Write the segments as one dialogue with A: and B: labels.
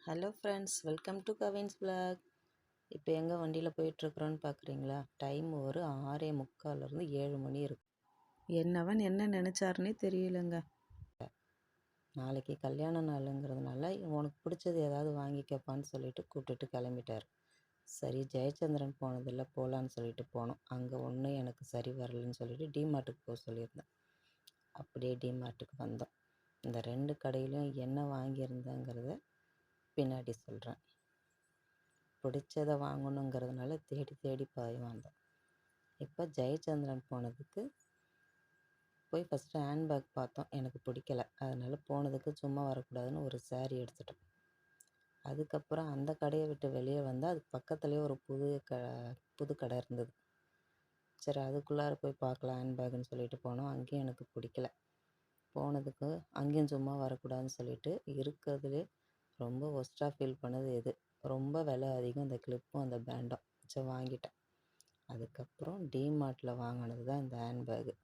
A: Hello friends, welcome to Cavin's vlog. இப்போ எங்கே வண்டியில் போயிட்டுருக்குறோன்னு பார்க்குறீங்களா? டைம் ஒரு 6:45 7 மணி இருக்கு. என்னவன் என்ன நினச்சாருன்னே தெரியலங்க. நாளைக்கு கல்யாண நாளுங்கிறதுனால உனக்கு பிடிச்சது ஏதாவது வாங்கிக்கப்பான்னு சொல்லிட்டு கூப்பிட்டுட்டு கிளம்பிட்டார். சரி, ஜெயச்சந்திரன் போனதில்லை, போகலான்னு சொல்லிட்டு போனோம். அங்கே ஒன்றும் எனக்கு சரி வரலன்னு சொல்லிட்டு டிமார்ட்டுக்கு போக சொல்லியிருந்தேன். அப்படியே டிமார்ட்டுக்கு வந்தோம். இந்த 2 கடையிலும் என்ன வாங்கியிருந்தேங்கிறத பின்னாடி சொல்கிறேன். பிடிச்சதை வாங்கணுங்கிறதுனால தேடி தேடி போய் வந்தோம். இப்போ ஜெயச்சந்திரன் போனதுக்கு போய் ஃபஸ்ட்டு ஹேண்ட்பேக் பார்த்தோம். எனக்கு பிடிக்கல, அதனால் போனதுக்கு சும்மா வரக்கூடாதுன்னு ஒரு சாரீ எடுத்துட்டோம். அதுக்கப்புறம் அந்த கடையை விட்டு வெளியே வந்தால் அதுக்கு பக்கத்துலேயே ஒரு புது கடை இருந்தது. சரி, அதுக்குள்ளார போய் பார்க்கலாம் ஹேண்ட்பேக்குன்னு சொல்லிட்டு போனோம். அங்கேயும் எனக்கு பிடிக்கல. போனதுக்கு அங்கேயும் சும்மா வரக்கூடாதுன்னு சொல்லிட்டு இருக்கிறதுலே ரொம்ப ஒஸ்ட்டாக ஃபீல் பண்ணது எது, ரொம்ப விலை அதிகம் இந்த கிளிப்பும் அந்த பேண்டும். சரி, வாங்கிட்டேன். அதுக்கப்புறம் டிமார்ட்டில் வாங்கினது தான் இந்த ஹேண்ட்பேகு.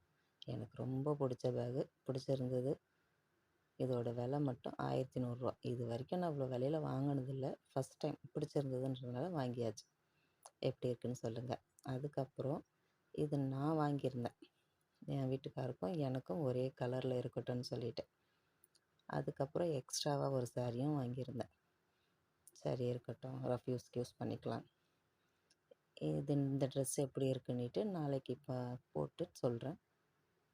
A: எனக்கு ரொம்ப பிடிச்ச பேகு, பிடிச்சிருந்தது. இதோட விலை மட்டும் 1100 ரூபா. இது வரைக்கும் நான் இவ்வளோ விலையில் வாங்கினதில்லை, ஃபஸ்ட் டைம் பிடிச்சிருந்ததுன்றதுனால வாங்கியாச்சு. எப்படி இருக்குன்னு சொல்லுங்கள். அதுக்கப்புறம் இது நான் வாங்கியிருந்தேன், என் வீட்டுக்காருக்கும் எனக்கும் ஒரே கலரில் இருக்கட்டும்னு சொல்லிட்டு. அதுக்கப்புறம் எக்ஸ்ட்ராவாக ஒரு சாரியும் வாங்கியிருந்தேன். சரி இருக்கட்டும், ரஃப் யூஸ் பண்ணிக்கலாம். இந்த ட்ரெஸ் எப்படி இருக்குன்னுட்டு நாளைக்கு போட்டு சொல்கிறேன்.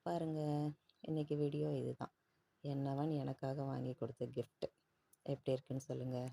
A: பாருங்கள், இன்றைக்கி வீடியோ இது தான். என்னவன் எனக்காக வாங்கி கொடுத்த கிஃப்ட்டு எப்படி இருக்குன்னு சொல்லுங்கள்.